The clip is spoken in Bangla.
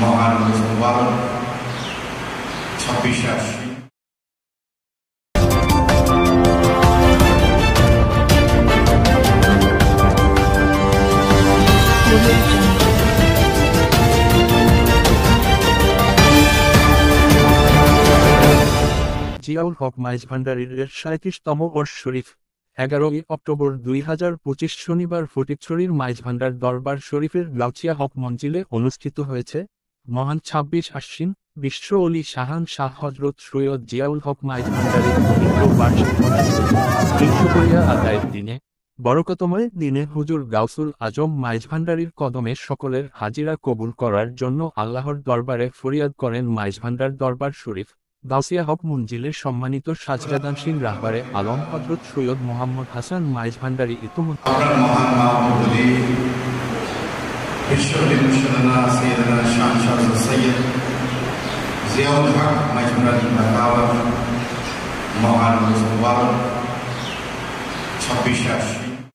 মহানগর মুবারক 26 আশ্বিন। জিয়াউল হক মাইজ ভান্ডারীর 37তম ওরস শরীফ 11ই অক্টোবর 2025 শনিবার ফটিকছড়ির মাইজ ভান্ডার দরবার শরীফের গাউছিয়া হক মঞ্জিলে অনুষ্ঠিত হয়েছে মহান 26 আশ্বিন বিশ্ব অলি শাহান শাহ হযরত সৈয়দ জিয়াউল হক মাইজ ভান্ডারীর পবিত্র বার্ষিক এই শুকরিয়া আদায়ের দিনে বরকতময় দিনে হুজুর গাউসুল আজম মাইজ ভান্ডারীর কদমে সকলের হাজিরা কবুল করার জন্য আল্লাহর দরবারে ফরিয়াদ করেন মাইজ ভান্ডার দরবার শরীফ গাউছিয়া হক মঞ্জিলের সম্মানিত সাজদাদানশীল রাহবারে আলম হযরত সৈয়দ মোহাম্মদ হাসান মাইজ ভান্ডারী ইতিমধ্যে জিয়াউল হক মাইজ ভান্ডারী মহানগর মুবারক 26 আশ্বিন।